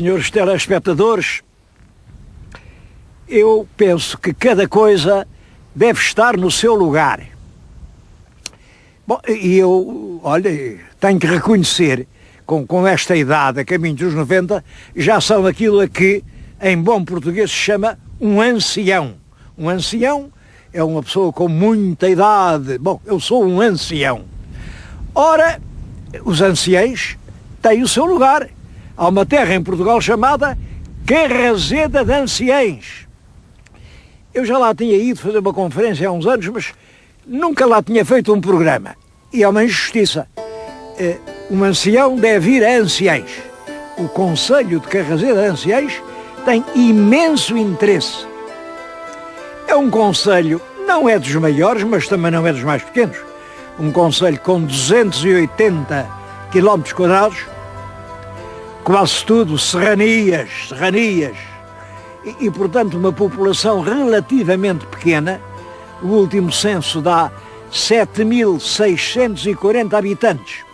senhores telespectadores, eu penso que cada coisa deve estar no seu lugar. Bom, e eu, olha, tenho que reconhecer, com esta idade, a caminho dos 90, já são aquilo a que, em bom português, se chama um ancião. Um ancião é uma pessoa com muita idade. Bom, eu sou um ancião. Ora, os anciães têm o seu lugar. Há uma terra em Portugal chamada Carrazeda de Anciães. Eu já lá tinha ido fazer uma conferência há uns anos, mas nunca lá tinha feito um programa. E é uma injustiça. Um ancião deve ir a Anciães. O Conselho de Carrazeda de Anciães tem imenso interesse. É um concelho, não é dos maiores, mas também não é dos mais pequenos. Um concelho com 280 km², quase tudo serranias, e portanto uma população relativamente pequena. O último censo dá 7.640 habitantes.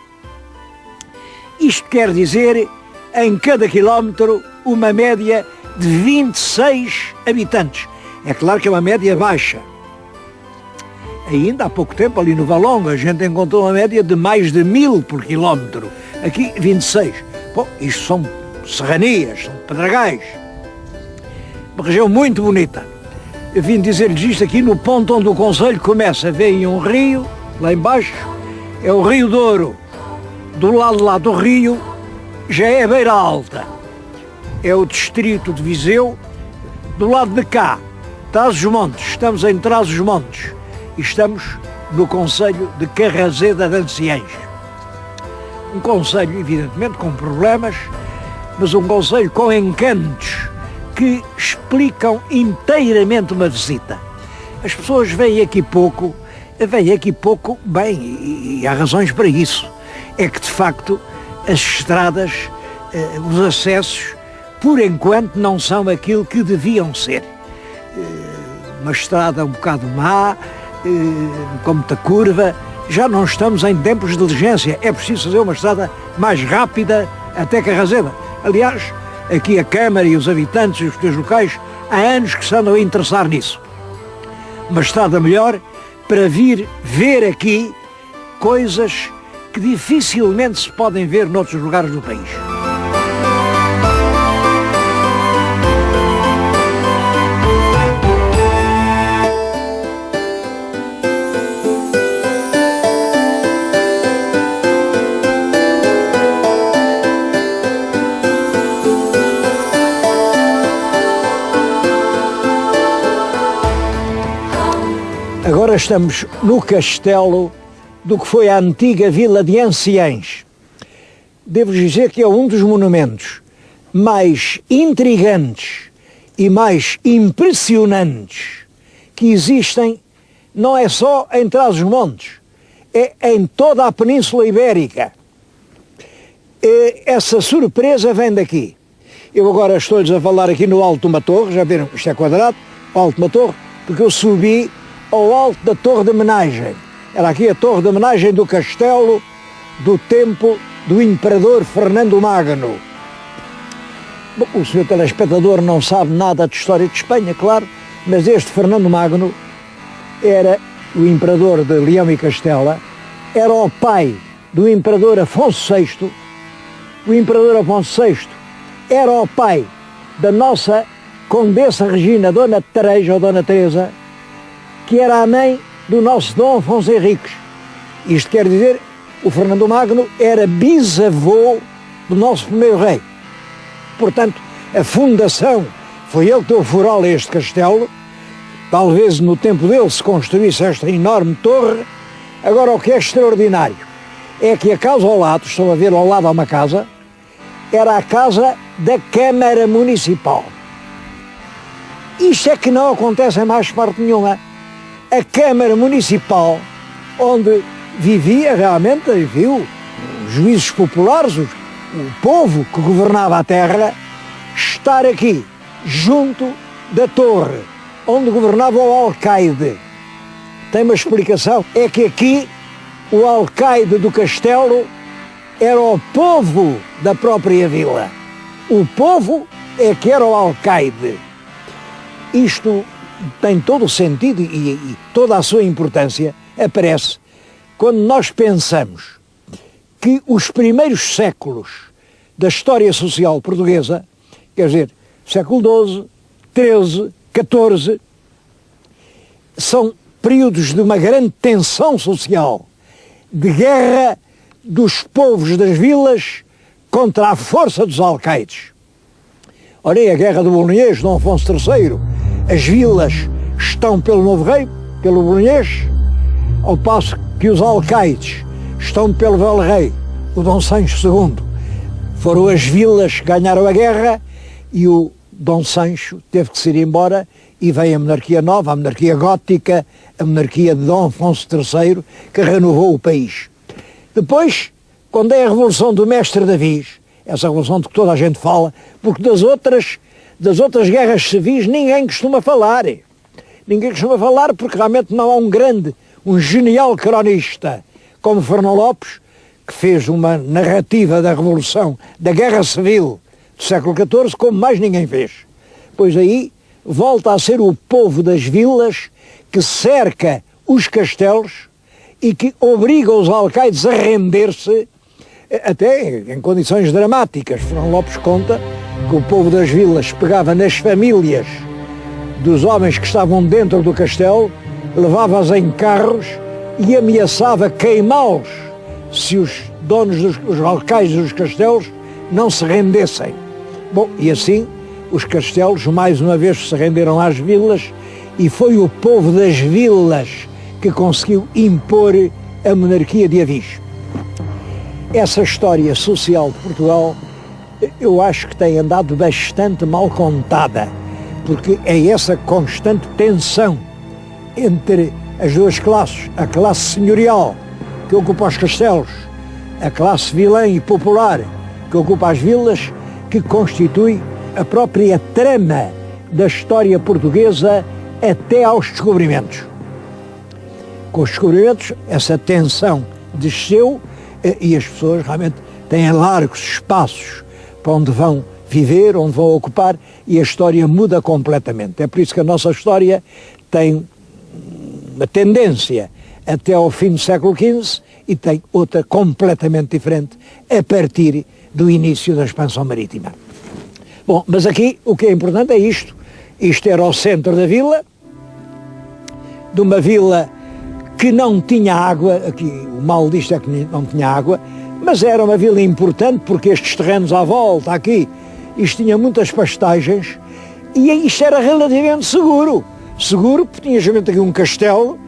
Isto quer dizer, em cada quilómetro, uma média de 26 habitantes. É claro que é uma média baixa. Ainda há pouco tempo, ali no Valongo, a gente encontrou uma média de mais de 1.000 por quilómetro. Aqui, 26. Bom, isto são serranias, são pedregais. Uma região muito bonita. Eu vim dizer-lhes isto aqui no ponto onde o concelho começa. Vem um rio, lá embaixo, é o Rio Douro. Do lado lá do rio já é a Beira Alta. É o distrito de Viseu. Do lado de cá, Trás-os-Montes. Estamos em Trás-os-Montes. E estamos no concelho de Carrazeda de Anciães. Um concelho, evidentemente, com problemas, mas um concelho com encantos que explicam inteiramente uma visita. As pessoas vêm aqui pouco, bem, e há razões para isso. É que, de facto, as estradas, os acessos, por enquanto, não são aquilo que deviam ser. Uma estrada um bocado má, com muita curva. Já não estamos em tempos de diligência. É preciso fazer uma estrada mais rápida até Carrazeda. Aliás, aqui a Câmara e os habitantes e os teus locais há anos que se andam a interessar nisso. Uma estrada melhor para vir ver aqui coisas que dificilmente se podem ver noutros lugares do país. Agora estamos no castelo do que foi a antiga vila de Anciães. Devo dizer que é um dos monumentos mais intrigantes e mais impressionantes que existem, não é só em Trás-os-Montes, é em toda a Península Ibérica. Essa surpresa vem daqui. Eu agora estou-lhes a falar aqui no alto de uma torre, já viram, isto é quadrado, o alto de uma torre, porque eu subi ao alto da Torre de Homenagem. Era aqui a Torre de Homenagem do castelo do tempo do Imperador Fernando Magno. Bom, o senhor telespectador não sabe nada de história de Espanha, claro, mas este Fernando Magno era o Imperador de Leão e Castela, era o pai do Imperador Afonso VI. O Imperador Afonso VI era o pai da nossa Condessa Regina, Dona Teresa ou Dona Teresa, que era a mãe do nosso Dom Afonso Henriques. Isto quer dizer, o Fernando Magno era bisavô do nosso primeiro rei. Portanto, a fundação, foi ele que deu foral a este castelo. Talvez no tempo dele se construísse esta enorme torre. Agora, o que é extraordinário é que a casa ao lado, estão a ver ao lado há uma casa, era a casa da Câmara Municipal. Isto é que não acontece em mais parte nenhuma. A Câmara Municipal, onde vivia realmente, viu, os juízes populares, o povo que governava a terra, estar aqui, junto da torre, onde governava o alcaide. Tem uma explicação, é que aqui o alcaide do castelo era o povo da própria vila. O povo é que era o alcaide. Isto tem todo o sentido e toda a sua importância aparece quando nós pensamos que os primeiros séculos da história social portuguesa, quer dizer, século XII, XIII, XIV, são períodos de uma grande tensão social, de guerra dos povos das vilas contra a força dos alcaides. Olhem a guerra do Bolonhês, Dom Afonso III, as vilas estão pelo novo rei, pelo Bolonhês, ao passo que os alcaides estão pelo velho rei, o Dom Sancho II. Foram as vilas que ganharam a guerra e o Dom Sancho teve que se ir embora e veio a monarquia nova, a monarquia gótica, a monarquia de Dom Afonso III, que renovou o país. Depois, quando é a Revolução do Mestre Davi, essa revolução de que toda a gente fala, porque das outras guerras civis ninguém costuma falar. Ninguém costuma falar porque realmente não há um genial cronista como Fernão Lopes, que fez uma narrativa da Revolução, da Guerra Civil do século XIV, como mais ninguém fez. Pois aí volta a ser o povo das vilas que cerca os castelos e que obriga os alcaides a render-se, até em condições dramáticas. Fernão Lopes conta que o povo das vilas pegava nas famílias dos homens que estavam dentro do castelo, levava-os em carros e ameaçava queimá-los se os donos os alcaides dos castelos não se rendessem. Bom, e assim os castelos mais uma vez se renderam às vilas e foi o povo das vilas que conseguiu impor a monarquia de Avis. Essa história social de Portugal eu acho que tem andado bastante mal contada, porque é essa constante tensão entre as duas classes, a classe senhorial que ocupa os castelos, a classe vilã e popular que ocupa as vilas, que constitui a própria trama da história portuguesa até aos descobrimentos. Com os descobrimentos, essa tensão desceu e as pessoas realmente têm largos espaços para onde vão viver, onde vão ocupar, e a história muda completamente. É por isso que a nossa história tem uma tendência até ao fim do século XV e tem outra completamente diferente a partir do início da expansão marítima. Bom, mas aqui o que é importante é isto. Isto era o centro da vila, de uma vila que não tinha água, aqui o mal disto é que não tinha água, mas era uma vila importante porque estes terrenos à volta, aqui, isto tinha muitas pastagens e isto era relativamente seguro. Seguro porque tinha justamente aqui um castelo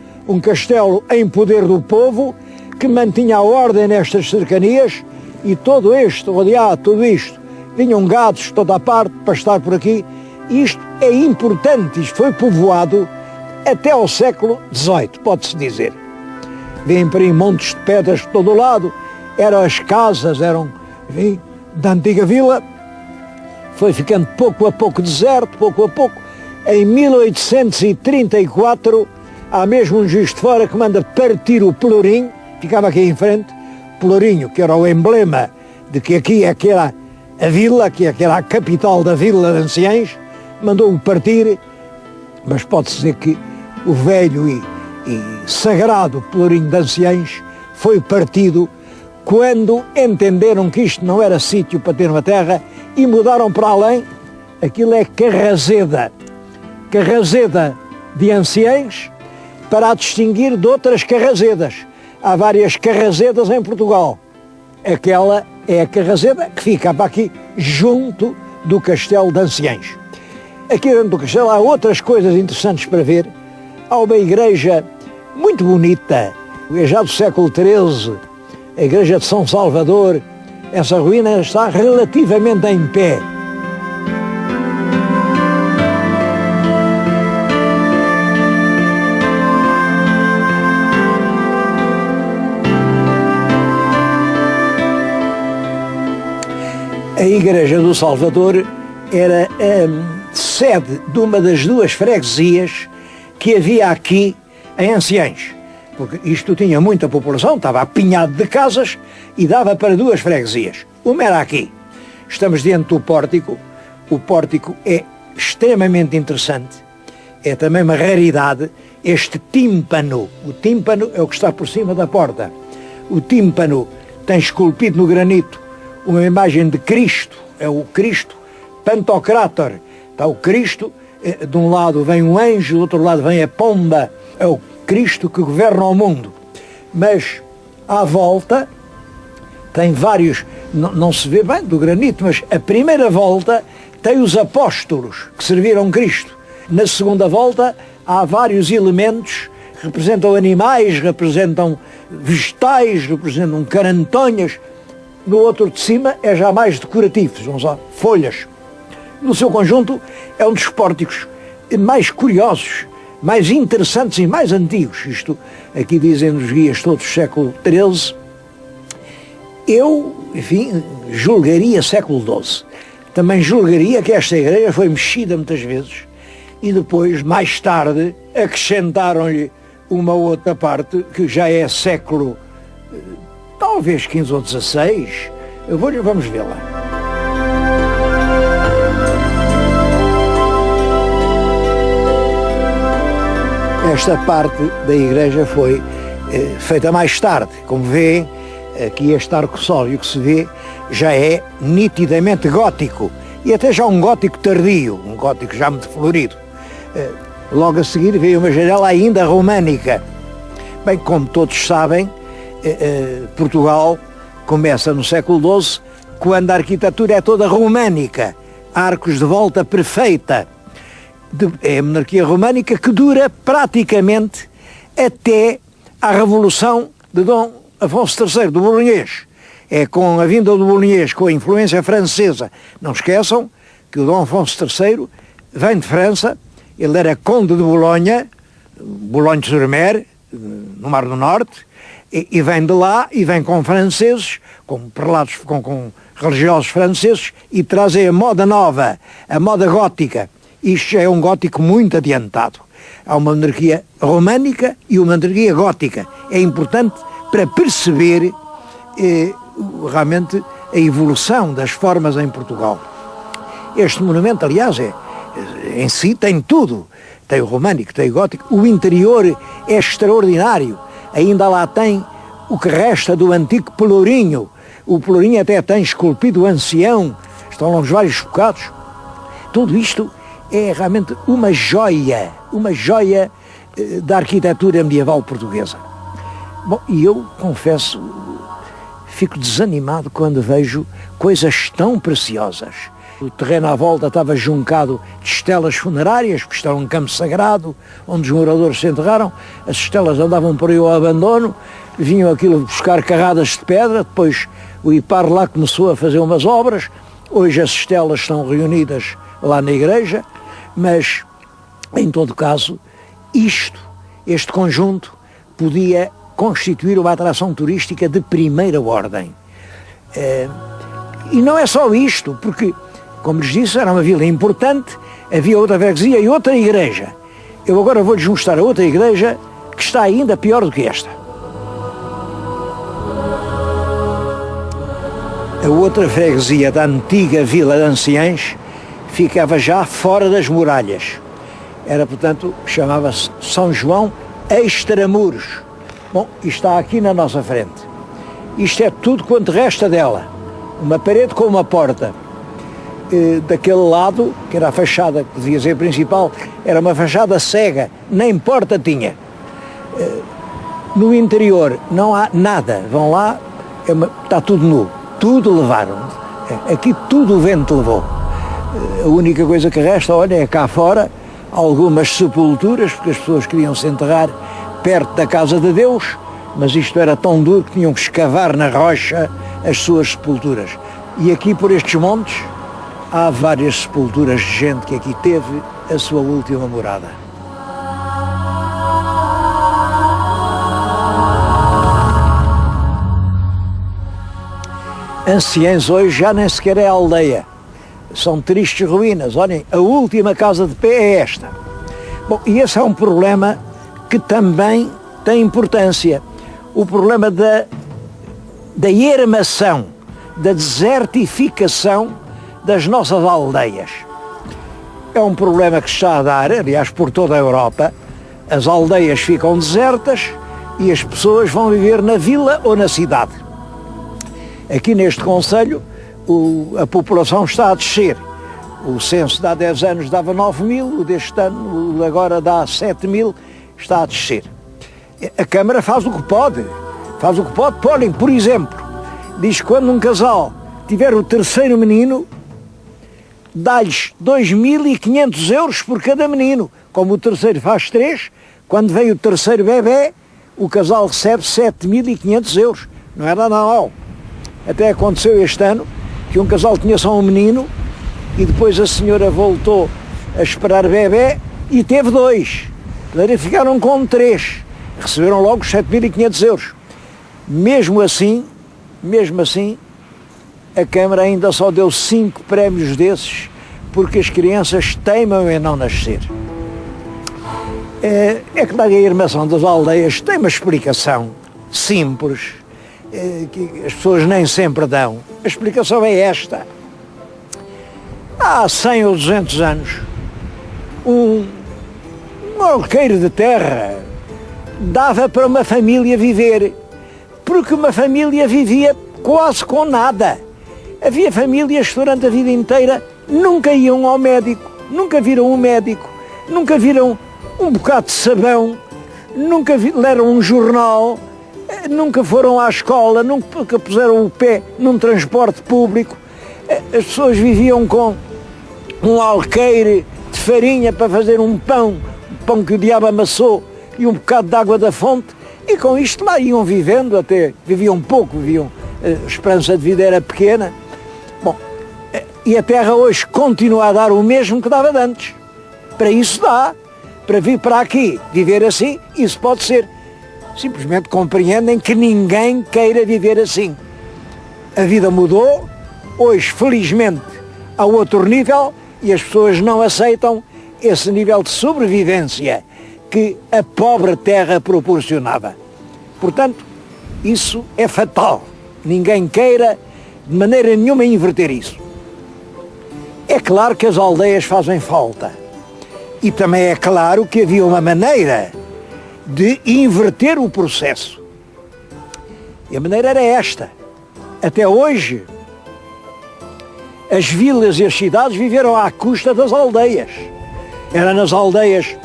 em poder do povo, que mantinha a ordem nestas cercanias e todo isto, rodeado, tudo isto, vinham gatos de toda a parte para estar por aqui. E isto é importante, isto foi povoado até ao século XVIII, pode-se dizer. Vêm para aí montes de pedras de todo o lado, eram as casas, enfim, da antiga vila, foi ficando pouco a pouco deserto, pouco a pouco. Em 1834, há mesmo um juiz de fora que manda partir o Pelourinho, ficava aqui em frente, Pelourinho, que era o emblema de que aqui é que era a vila, que era a capital da vila de anciães, mandou-o partir, mas pode-se dizer que o velho e sagrado Pelourinho de anciães foi partido quando entenderam que isto não era sítio para ter uma terra e mudaram para além. Aquilo é Carrazeda de anciães, para a distinguir de outras carrazedas. Há várias carrazedas em Portugal. Aquela é a Carrazeda que fica para aqui, junto do Castelo de Anciães. Aqui dentro do castelo há outras coisas interessantes para ver. Há uma igreja muito bonita, já do século XIII, a igreja de São Salvador. Essa ruína está relativamente em pé. A igreja do Salvador era a sede de uma das duas freguesias que havia aqui em Anciães, porque isto tinha muita população, estava apinhado de casas e dava para duas freguesias. Uma era aqui, Estamos diante do pórtico. O pórtico é extremamente interessante. É também uma raridade. Este tímpano, o tímpano é o que está por cima da porta. O tímpano tem esculpido no granito uma imagem de Cristo. É o Cristo Pantocrátor. Está o Cristo, de um lado vem um anjo, do outro lado vem a pomba. É o Cristo que governa o mundo. Mas à volta tem vários, não se vê bem do granito, mas a primeira volta tem os apóstolos que serviram Cristo. Na segunda volta há vários elementos, representam animais, representam vegetais, representam carantonhas. No outro de cima é já mais decorativo, vamos lá, folhas. No seu conjunto é um dos pórticos mais curiosos, mais interessantes e mais antigos. Isto aqui dizem os guias todos do século XIII. Eu, enfim, julgaria século XII. Também julgaria que esta igreja foi mexida muitas vezes e depois, mais tarde, acrescentaram-lhe uma outra parte que já é século, talvez XV ou XVI. Vamos vê-la. Esta parte da igreja foi feita mais tarde. Como vê, aqui este arco-sólio que se vê já é nitidamente gótico, e até já um gótico tardio, um gótico já muito florido. Logo a seguir veio uma janela ainda românica. Bem, como todos sabem, Portugal começa no século XII, quando a arquitetura é toda românica, arcos de volta perfeita. É a monarquia românica que dura praticamente até à Revolução de Dom Afonso III, do Bolonhês. É com a vinda do Bolonhês, com a influência francesa. Não esqueçam que o Dom Afonso III vem de França, ele era conde de Bolonha, Boulogne-sur-Mer, no Mar do Norte, e vem de lá, e vem com franceses, com prelados, com religiosos franceses, e trazem a moda nova, a moda gótica. Isto já é um gótico muito adiantado. Há uma monarquia românica e uma monarquia gótica. É importante para perceber realmente a evolução das formas em Portugal. Este monumento, aliás, em si tem tudo. Tem o românico, tem o gótico. O interior é extraordinário. Ainda lá tem o que resta do antigo pelourinho. O pelourinho até tem esculpido o ancião. Estão lá os vários bocados. Tudo isto é realmente uma joia da arquitetura medieval portuguesa. Bom, e eu confesso, fico desanimado quando vejo coisas tão preciosas. O terreno à volta estava juncado de estelas funerárias, porque estava um campo sagrado, onde os moradores se enterraram. As estelas andavam por aí ao abandono, vinham aquilo buscar carradas de pedra, depois o IPAR lá começou a fazer umas obras. Hoje as estelas estão reunidas lá na igreja, mas, em todo caso, este conjunto podia constituir uma atração turística de primeira ordem. E não é só isto, porque, como lhes disse, era uma vila importante, havia outra freguesia e outra igreja. Eu agora vou-lhes mostrar a outra igreja que está ainda pior do que esta. A outra freguesia da antiga vila de anciães ficava já fora das muralhas. Era, portanto, chamava-se São João Extramuros. Bom, está aqui na nossa frente. Isto é tudo quanto resta dela. Uma parede com uma porta. Daquele lado, que era a fachada que devia ser principal, era uma fachada cega, nem porta tinha. No interior não há nada. Vão lá, está tudo nu. Tudo levaram. Aqui tudo o vento levou. A única coisa que resta, olha, é cá fora algumas sepulturas, porque as pessoas queriam se enterrar perto da casa de Deus, mas isto era tão duro que tinham que escavar na rocha as suas sepulturas. E aqui por estes montes há várias sepulturas de gente que aqui teve a sua última morada. Anciães hoje já nem sequer é aldeia. São tristes ruínas. Olhem, a última casa de pé é esta. Bom, e esse é um problema que também tem importância. O problema da ermação. da desertificação das nossas aldeias. É um problema que se está a dar, aliás, por toda a Europa. As aldeias ficam desertas e as pessoas vão viver na vila ou na cidade. Aqui neste concelho a população está a descer. O censo de há 10 anos dava 9 mil, o deste ano agora dá 7 mil, está a descer. A Câmara faz o que pode. Podem, por exemplo, diz que quando um casal tiver o terceiro menino, dá-lhes 2.500 euros por cada menino. Como o terceiro faz 3, quando vem o terceiro bebê, o casal recebe 7.500 euros. Não é nada mal. Até aconteceu este ano que um casal tinha só um menino e depois a senhora voltou a esperar bebê e teve 2. Daí ficaram com 3. Receberam logo os 7.500 euros. Mesmo assim, a Câmara ainda só deu 5 prémios desses porque as crianças teimam em não nascer. É claro que a irmação das aldeias tem uma explicação simples, que as pessoas nem sempre dão. A explicação é esta. Há 100 ou 200 anos, um alqueire de terra dava para uma família viver, porque uma família vivia quase com nada. Havia famílias que durante a vida inteira nunca iam ao médico, nunca viram um médico, nunca viram um bocado de sabão, nunca leram um jornal, nunca foram à escola, nunca puseram o pé num transporte público. As pessoas viviam com um alqueire de farinha para fazer um pão que o diabo amassou e um bocado de água da fonte, e com isto lá iam vivendo, até viviam pouco, a esperança de vida era pequena. Bom, e a terra hoje continua a dar o mesmo que dava de antes. Para isso dá, para vir para aqui, viver assim, isso pode ser. Simplesmente compreendem que ninguém queira viver assim. A vida mudou, hoje felizmente há outro nível e as pessoas não aceitam esse nível de sobrevivência que a pobre terra proporcionava. Portanto, isso é fatal. Ninguém queira de maneira nenhuma inverter isso. É claro que as aldeias fazem falta. E também é claro que havia uma maneira de inverter o processo. E a maneira era esta. Até hoje, as vilas e as cidades viveram à custa das aldeias. Era nas aldeias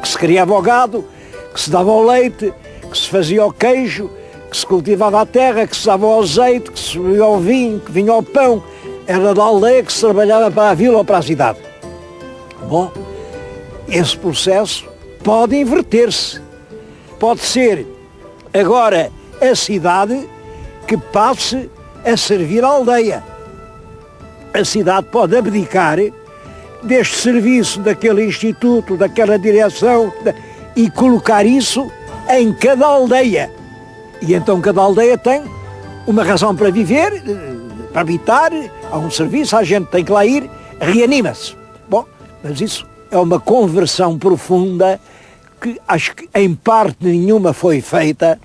que se criava o gado, que se dava o leite, que se fazia o queijo, que se cultivava a terra, que se dava o azeite, que se bebia o vinho, que vinha o pão. Era da aldeia que se trabalhava para a vila ou para a cidade. Bom, esse processo pode inverter-se. Pode ser agora a cidade que passe a servir a aldeia. A cidade pode abdicar deste serviço, daquele instituto, daquela direção e colocar isso em cada aldeia. E então cada aldeia tem uma razão para viver, para habitar, há um serviço, a gente tem que lá ir, reanima-se. Bom, mas isso é uma conversão profunda que acho que em parte nenhuma foi feita.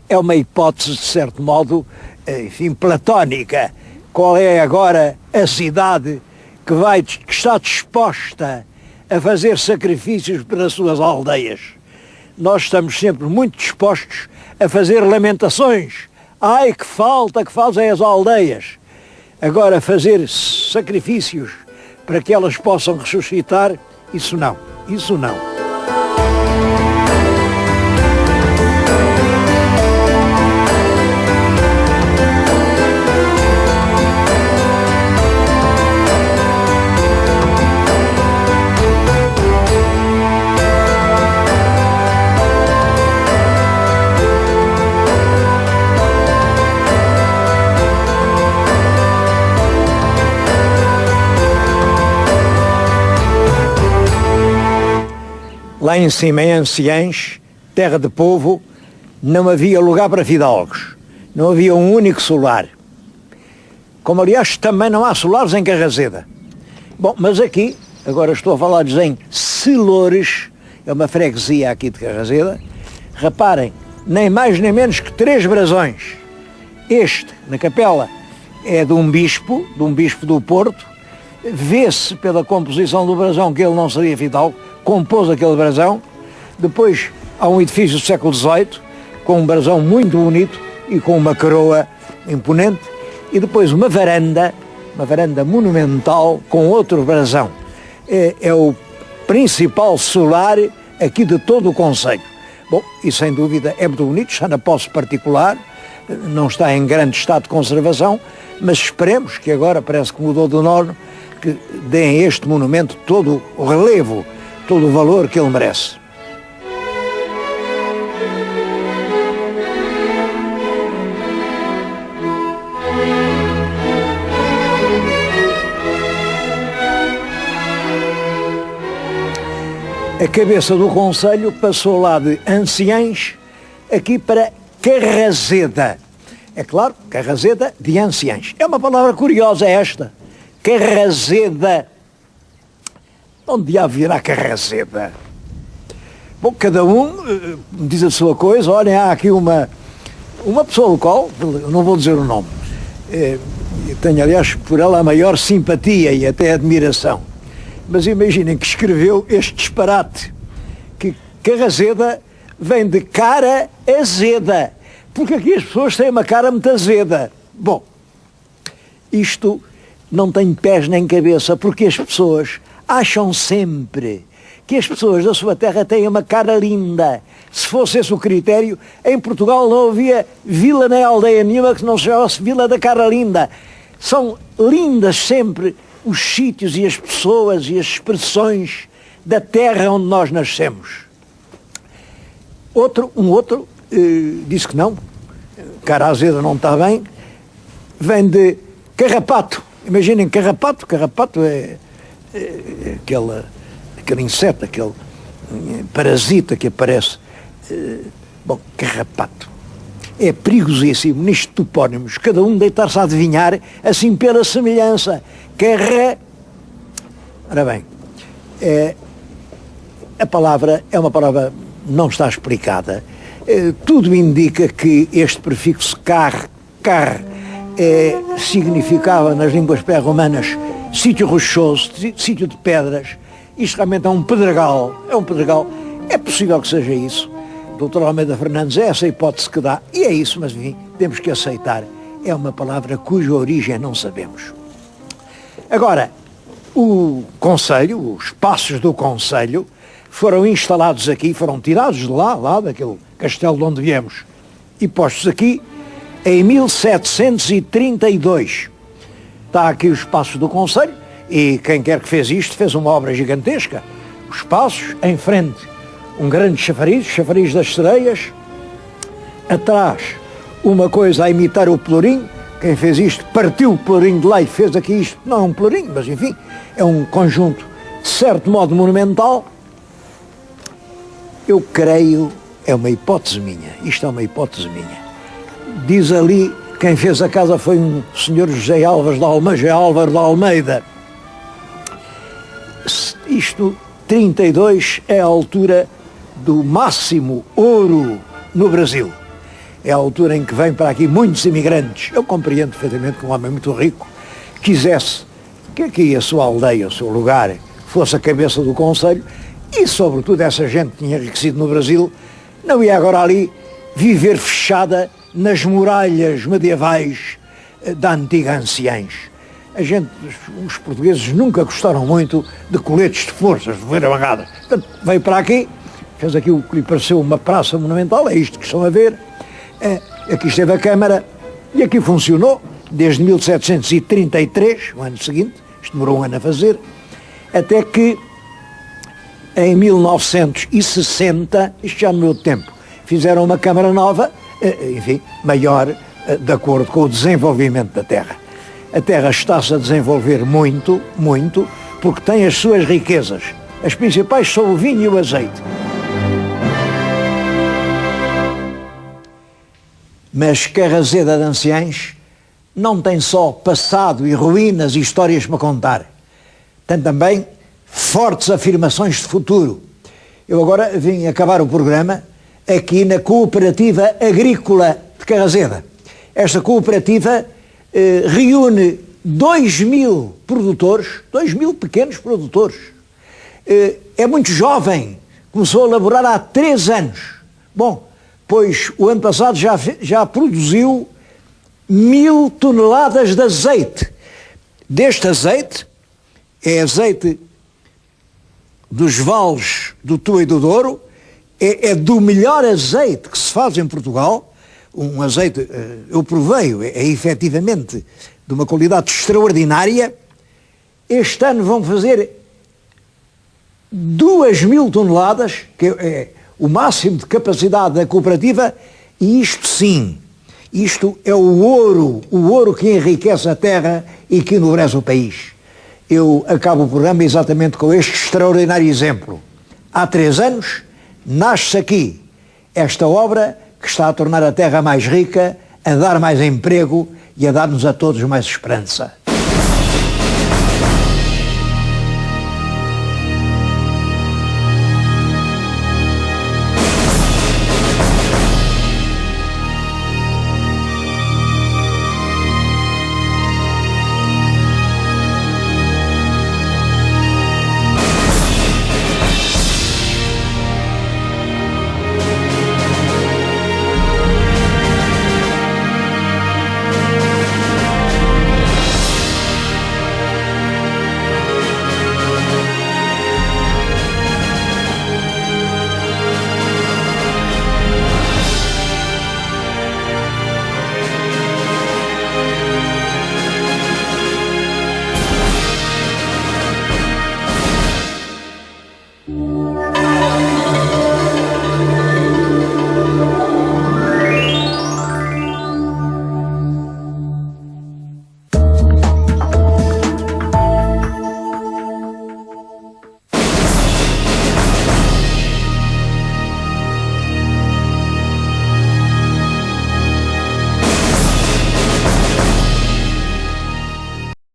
É uma hipótese, de certo modo, enfim, platónica. Qual é agora a cidade que está disposta a fazer sacrifícios para as suas aldeias? Nós estamos sempre muito dispostos a fazer lamentações. Ai, que falta que fazem as aldeias. Agora, fazer sacrifícios para que elas possam ressuscitar, isso não. Lá em cima, em Anciães, terra de povo, não havia lugar para fidalgos. Não havia um único solar. Como, aliás, também não há solares em Carraseda. Bom, mas aqui, agora estou a falar-lhes em Celores, é uma freguesia aqui de Carraseda. Reparem, nem mais nem menos que 3 brasões. Este, na capela, é de um bispo do Porto. Vê-se pela composição do brasão que ele não seria fidalgo, compôs aquele brasão. Depois há um edifício do século XVIII, com um brasão muito bonito e com uma coroa imponente, e depois uma varanda monumental com outro brasão. É o principal solar aqui de todo o concelho. Bom, e sem dúvida é muito bonito, está na posse particular, não está em grande estado de conservação, mas esperemos que agora, parece que mudou de nome, que deem a este monumento todo o relevo, todo o valor que ele merece. A cabeça do concelho passou lá de anciães aqui para Carrazeda. É claro, Carrazeda de anciães. É uma palavra curiosa esta. Carrazeda. Onde diabo virá Carrazeda? Bom, cada um diz a sua coisa. Olhem, há aqui uma pessoa local, eu não vou dizer o nome, eu tenho aliás por ela a maior simpatia e até admiração. Mas imaginem que escreveu este disparate, que Carrazeda vem de cara azeda, porque aqui as pessoas têm uma cara muito azeda. Bom, isto não tem pés nem cabeça, porque as pessoas acham sempre que as pessoas da sua terra têm uma cara linda. Se fosse esse o critério, em Portugal não havia vila nem aldeia nenhuma que não se chamasse Vila da Cara Linda. São lindas sempre os sítios e as pessoas e as expressões da terra onde nós nascemos. Um outro disse que não, cara azeda não está bem, vem de carrapato. Imaginem carrapato é aquele inseto, aquele parasita que aparece. Bom, carrapato. É perigosíssimo nestes topónimos, cada um deitar-se a adivinhar assim pela semelhança. Ora bem, a palavra é uma palavra, não está explicada. Tudo indica que este prefixo car significava nas línguas pré-romanas sítio rochoso, sítio de pedras. Isto realmente é um pedregal, é possível que seja isso. Dr. Almeida Fernandes, é essa a hipótese que dá, e é isso, mas enfim, temos que aceitar. É uma palavra cuja origem não sabemos. Agora, o concelho, os passos do concelho, foram instalados aqui, foram tirados de lá daquele castelo de onde viemos, e postos aqui em 1732. Está aqui os passos do concelho, e quem quer que fez isto, fez uma obra gigantesca. Os passos, em frente, um grande chafariz das sereias, atrás, uma coisa a imitar o pelourinho. Quem fez isto partiu o pelourinho de lá e fez aqui isto, não é um pelourinho, mas enfim, é um conjunto de certo modo monumental. Eu creio, é uma hipótese minha, isto é uma hipótese minha. Diz ali, quem fez a casa foi um senhor José Álvares de Almeida. Isto, 32, é a altura do máximo ouro no Brasil. É a altura em que vêm para aqui muitos imigrantes. Eu compreendo perfeitamente que um homem muito rico quisesse que aqui a sua aldeia, o seu lugar, fosse a cabeça do concelho, e sobretudo essa gente que tinha enriquecido no Brasil não ia agora ali viver fechada nas muralhas medievais da antiga anciães. Os portugueses nunca gostaram muito de coletes de forças, de ver a bancada. Portanto, veio para aqui, fez aqui o que lhe pareceu uma praça monumental, é isto que estão a ver. Aqui esteve a Câmara e aqui funcionou desde 1733, o ano seguinte, isto demorou um ano a fazer, até que em 1960, isto já no meu tempo, fizeram uma Câmara nova, enfim, maior, de acordo com o desenvolvimento da terra. A terra está-se a desenvolver muito, muito, porque tem as suas riquezas. As principais são o vinho e o azeite. Mas Carrazeda de Anciães não tem só passado e ruínas e histórias para contar. Tem também fortes afirmações de futuro. Eu agora vim acabar o programa aqui na Cooperativa Agrícola de Carrazeda. Esta cooperativa reúne 2.000 produtores, 2.000 pequenos produtores. É muito jovem, começou a elaborar há 3 anos. Bom, pois o ano passado já produziu 1.000 toneladas de azeite. Deste azeite, é azeite dos vales do Tua e do Douro, é do melhor azeite que se faz em Portugal, um azeite, eu provei-o, é efetivamente de uma qualidade extraordinária. Este ano vão fazer 2.000 toneladas, que é o máximo de capacidade da cooperativa, e isto sim, isto é o ouro que enriquece a terra e que enobrece o país. Eu acabo o programa exatamente com este extraordinário exemplo. Há 3 anos, nasce aqui esta obra que está a tornar a terra mais rica, a dar mais emprego e a dar-nos a todos mais esperança.